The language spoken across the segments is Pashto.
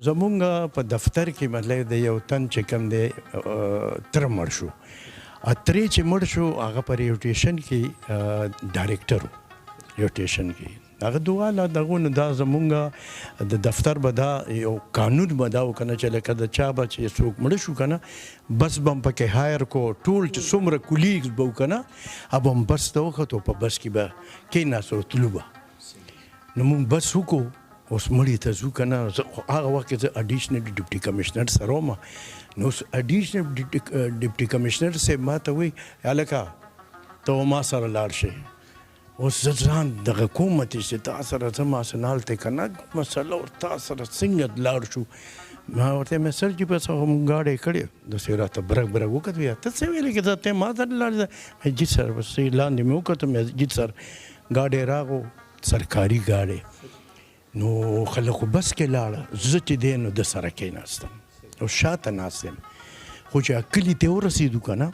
زمونږ په دفتر کې مطلب د یو تن چې کوم دی تره مړ شو ترې چې مړ شو هغه په ریو سټیشن کې ډایرکټر و ریو سټیشن کې هغه دواله دغه نو دا زمونږ د دفتر به دا یو قانون به دا وکنه چې لکه د چا به چې څوک مړ شو کنه بس به هم پکې هایر کو ټول چې څومره کولیګز به وکنه اب هم بس ته وختو په بس کې به کېناستو تلو به نو مونږ بس وکړو اوس مړي ته ځو که نه هغه وخت کې زه اډیشنل ډیپټي کمشنر سره وم نو اوس اډیشنل ډیپټي کمشنر صاحب ما ته وایي هلکه ته ما سره لاړ شئ اوس زه ځان دغه کوم چې تا سره زه ماسنال ته که نه مسله ور تا سره څنګه لاړ شو ما ورته ویل سر جي بس موږ ګاډی کړې داسې راته برګ برګ وکتل ته څه ویلې که زه ته ما سره لاړ جي سر بس لاندې مې وکتل جي سر ګاډی راغو سرکاري ګاډی نو خلکو بس کې لاړه زه چې دی نو د سره کېناستم او شاته ناست یم خو چې کلي ته ورسېدو که نه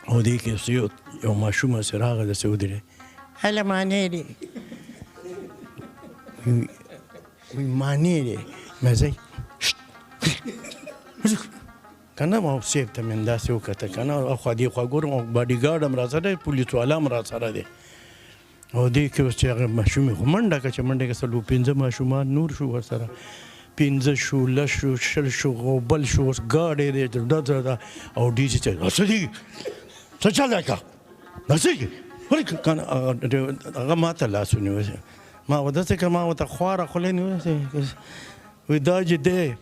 او دې کې یو ماشوم هسې راغی داسې ودرېد هله معنی دی وایي معنی دی مې ځئ که نه ما صاحب ته مې همداسې وکتل که نه اخوا دې خوا ګورم او باډي ګارډ هم را سره دی پولیس والا هم را سره دی او دې کې اوس چې هغه ماشومې خو منډه کړه چې منډه کې څلور پنځه ماشومان نور شو ورسره پنځه شو لس شو شل شو او بل شو اوس ګاډی دی او ډي سي ته څه دي څه چل دی که داسې ولې که نه هغه ما ته لاس ونیو ما داسې که ما ورته خواره خولې نیولې وایي دا چې دی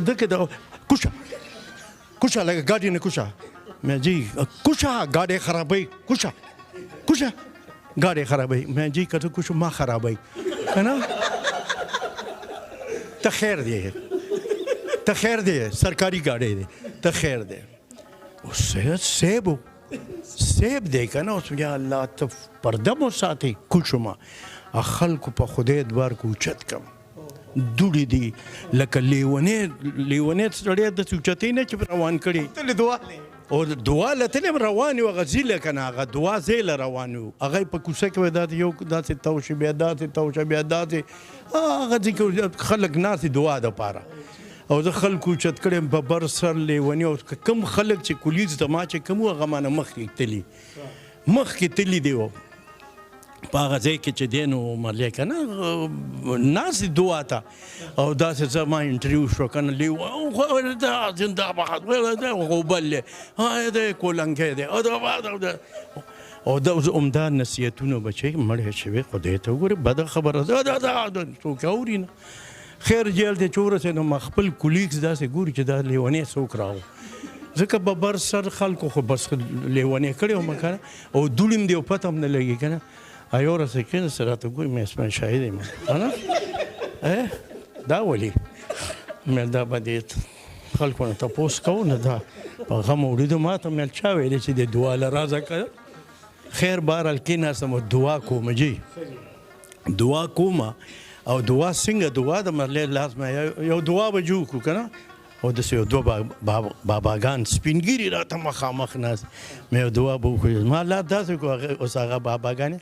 ده کې د کوشه کوشه لکه ګاډي نه کوشه مې جي کوشه ګاډی خرابوي کوشه کوشه ګاډی خرابوي مې جي که ته کوشو ما خرابوي که نه ته خیر دی ته خیر دی سرکاري ګاډی دی ته خیر دی اوس سیب سیب دی که نه اوس یا الله ته پرده مو ساتې کوشو ما خلکو په خدای ادبار کې اوچت کم دوړې دي لکه لیونی سړی داسې اوچتې نه چې روان کړي او دعا لته هم روان یو هغه زیله که نه هغه دعا زیله روان یو هغه په کوڅه کې داسې یو داسې توشه بیا داسې توشه بیا داسې هغه ځای کې خلک ناست دعا دپاره او زه خلکو اوچت کړی یم په بر سر لیوني او کوم خلک چې کولیز ته ما چې کوم و هغه مانه مخکې تلي دی په هغه ځای کې چې دی نو مالی که نه ناست دعا ته او داسې زه ما انټرویو شو که نه دا زنده باد غوبل دی دی کولنګی دی او دا عمده نصیحتونه بچی مړی شوی خدای ته وګورې بده خبره ده څوک اوري نه خیر جیل ته چې ورسېد نو ما خپل کولیګز داسې ګوري چې دا لیونی څوک راغو ځکه به بر سر خلکو خو بس لیونی کړی وم که نه او دوړې م دی او پته هم نه لګي که نه یو ورځ کېناست راته ګوري مې اسمان شاهد یم دا ولې مې دا به دې خلکو نه تپوس کوو نه دا په غم وړېدو ما ته مې چا ویلې چې د دعا له رازه که خیر بهرحال کېناستم او دعا کوم جي دعا کوم او دعا څنګه دعا د مرلې لاس مې یو دعا به جوړ کړو که نه او داسې یو دوه باباګان سپینګیري راته مخامخ ناست مې یو دعا به وکړو ما لا داسې کړو اوس هغه باباګانې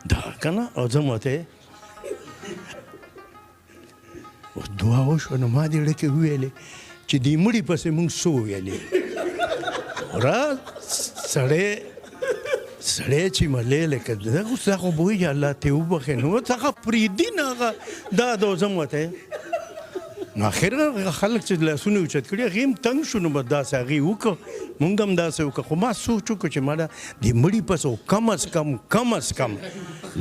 دا که نه او زه ورته اوس دعا وشوه نو ما دې زړه کې وویلې چې دې مړي پسې مونږ څه وویلې سړی چې ملې لکه اوس دا خو به وایي الله ته یې وبخې نو هغه پرېږدي نه هغه دا زه م ورته نو اخر خلک چې لاسونه اوچت کړي هغې هم تنګ شو نو به داسې هغې وکړه مونږ هم داسې وکړه خو ما سوچ وکړو چې ما د مړي پسې کم از کم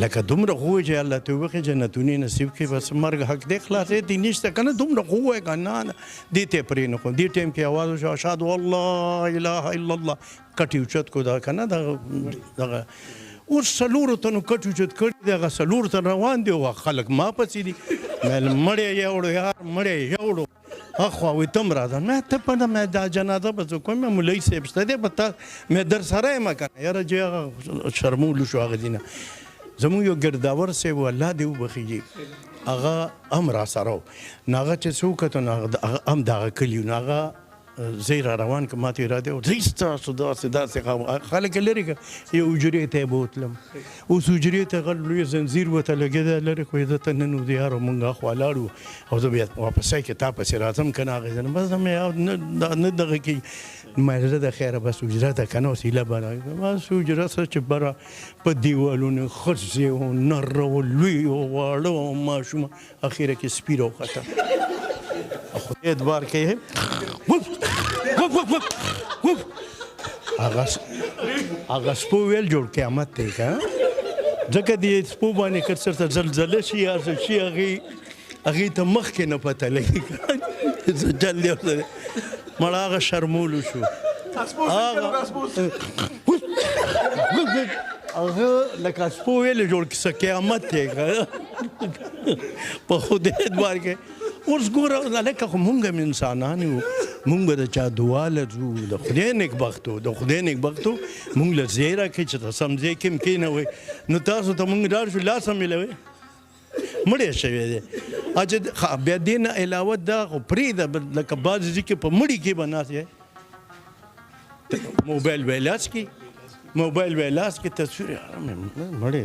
لکه دومره خو وایي چې الله ته وبخې جنتونه نصیب کړي بس مرګ حق دی خلاصېدی نشته که نه دومره خو ووایه که نه دې ته یې پرېنښود دې ټایم کې اواز وشو اشهد الله اله الا الله کټ یې اوچت کړو دا که نه دغه اوس څلورو تنو کټ اوچت کړي دی هغه څلورو تن روان دي او خلک ما پسې دي مړی یوړو یار مړی یوړو اخوا وایي ته هم راځه مې ته په نه مې دا جنازه به څه کوم مې مولوي صاحب شته دی به تا مې در سره یم که نه یاره چې هغه شرمولو شو هغه ځینه زموږ یو ګرداور صاحب و الله دې وبخیږي هغه هم را سره و نو هغه چې څه وکتو نو هغه هم دغه کلي و نو هغه زه را روان کړم، ما ته اراده وه ځئ ستاسو داسې خلک لرې کړه، یو حجرې ته یې بوتلم. اوس حجرې ته هغه لوی زنځیر ورته لګېدی لرې خو یې دته نن د یاره مونږ اخوا لاړ وو او زه بیا واپسی کې تا پسې راځم که نه هغې زه بس نه دغه کېږي. ما زه د خیره بس حجره ته که نه اوس هیله به بس حجره څه چې بره په دیوالونو ښځې و نر و لوی و واړه و ماشومه اخره کې سپي راوخته. خدای اعتبار کوي هغه سپو ویل جوړ قیامت دی که ځکه دې سپو باندې که چېرته زلزله شي یا څه شي هغې ته مخکې نه پته لګي زه جلدی ورته مړه هغه شرمولو شو هغه لکه سپو ویلې جوړ څه قیامت دی که په خدای اعتبار کې. اوس ګوره لکه خو مونږ هم انسانان یو، مونږ به د چا دعا لرو، د خدای نیکبخت و د خدای نیکبخت و مونږ له ځای راکړي چې ته سم ځای کې هم کېنوئ نو تاسو ته مونږ لاړ شو لاس هم میلوئ مړی شوی دی. بیا دې نه علاوه دا خو پرېږده لکه بعض ځي کې په مړي کې به ناست یې موبایل به یې لاس کې موبایل به یې لاس کې تصویر مړی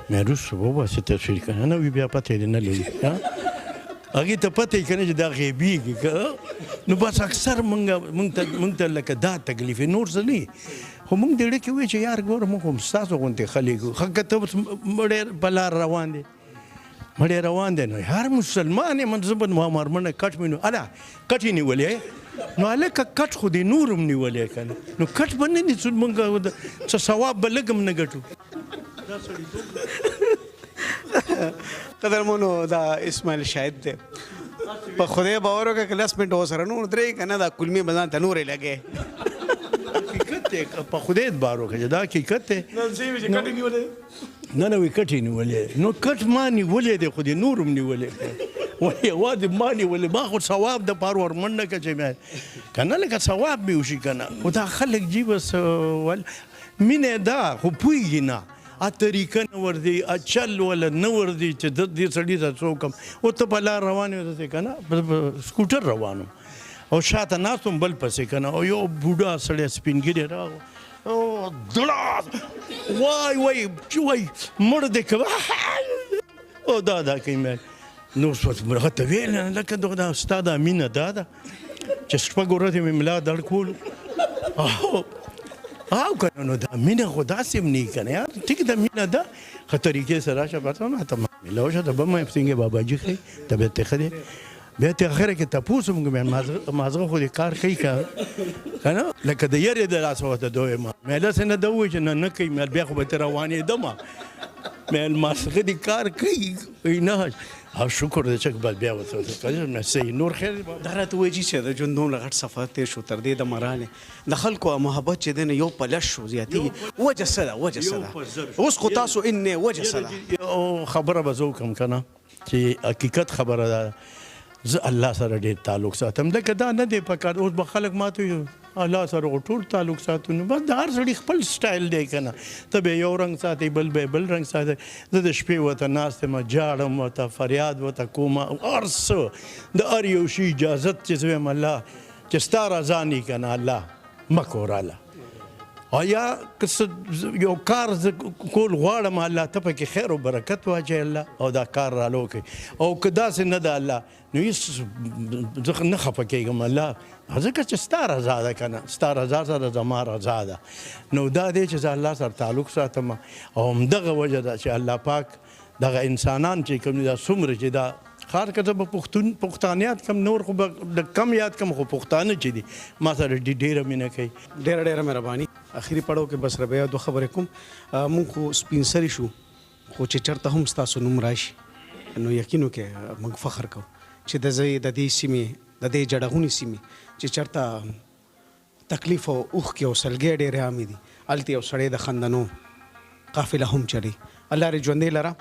مې روس وباسي تصویر که نه وي بیا پته یې نه لګي هغې ته پته یې که نه چې دا غیبېږي که نو بس اکثر مونږ ته لکه دا تکلیف نور څه نه خو مونږ د ډکې وایي چې یار ګوره مونږ هم ستاسو غوندې خلک یو ښه که ته اوس مړی په لار روان دی مړی روان دی نو هر مسلمان یم زه به مارمنه کټ مې نو اله کټ یې نیولی نو هلکه کټ خو دې نور هم نیولی که نه نو کټ به نه نیسو مونږ څه ثواب به لږ هم نه ګټو. قدرمنو دا اسماعیل شاهد دی په خدای باور وکړه که 10 منټه ورسره نور درېږي که نه دا کلمې به ځان ته نورې لګې حقیقت دی په خدای اعتبار وکړه چې دا حقیقت دی نه نه وي کټ یې نیولی نو کټ ما نیولی دی خو دې نور هم نیولی ولې یوازې ما نیولی ما خو ثواب دپاره ورمنډه کړه چې که نه لکه ثواب مې وشي که نه خو دا خلک جي بس مینه دا خو پوهېږي نه طریقه نه ورځي چل ولا نه ورځي چې دې سړي ته څوک هم او ته په لار روان یې داسې که نه سکوټر روان وم او شاته ناست وم بل پسې که نه او یو بوډا سړی سپینګیری راغو دړاس وای وای مړ دی که او دا کوي مې نو هغه ته ویل لکه دا ستا دا مینه دا ده چې شپږ ورځې مې ملا دړ کولو او که نو دا مینه خو داسې هم نه که نه یار ټیک ده مینه ده ښه طریقې سره راشه بس ماته میلاو شه ته به ما څنګه باباجي ښایي طبیعت یې ښه دی بیا ته اخره کې تپوس هم کوم مازغه خو دې کار کوي که نه لکه د یرې د لاسه ورته دویم مې داسې نه ده ووایي چې نه کوي بیا خو به ته روانېدمه مې مازغه دې کار کوي نه او شکر دی چې بس بیا ورته صحیح نور خیر دی دا راته وایي چې د ژوند دومره غټ سفر تېر شو تر دې د مرانې د خلکو محبت چې دی نو یو په لس شو زیاتېږي وجه څه ده وجه څه ده اوس خو تاسو انې وجه څه ده یو خبره به زه وکړم که نه چې حقیقت خبره ده زه الله سره ډېر تعلق ساتم لکه دا نه دی پکار اوس به خلک ماته وي الله سره خو ټول تعلق ساتو نو بس د هر سړي خپل سټایل دی که نه ته به یو رنګ ساتئ بل به بل رنګ ساتئ زه د شپې ورته ناست یم جاړم ورته فریاد ورته کوم هر څه د هر یو شي اجازت چې زه وایم الله چې ستا رضا نه که نه الله مه کوراله او یا یو کار کول غواړم الله ته پکې خیر او برکت واچوي الله او دا کار رالو کوي او که داسې نه ده الله نو هېڅ زه نه خفه کېږم الله ځکه چې ستا رضا ده که نه ستا رضا سره زما رضا ده نو دا دی چې زه الله سره تعلق ساتم او همدغه وجه ده چې الله پاک دغه انسانان چې کوم دي دا څومره چې دا خار که زه به پښتانیات کم نور خو به کم یاد کم خو پښتانه چې دي ما سره ډېره مینه کوي ډېره مهرباني اخري پړاو کې بس ربیا دوه خبرې کوم مونږ خو سپین سري شو خو چې چېرته هم ستاسو نوم راشي نو یقین وکړئ موږ فخر کوو چې د دې سیمې د دې جړغونې سیمې چې چېرته تکلیف او اوښکې او سلګۍ ډېرې عامې دي هلته یو سړی د خندنو قافله هم چلی الله دې ژوندی لره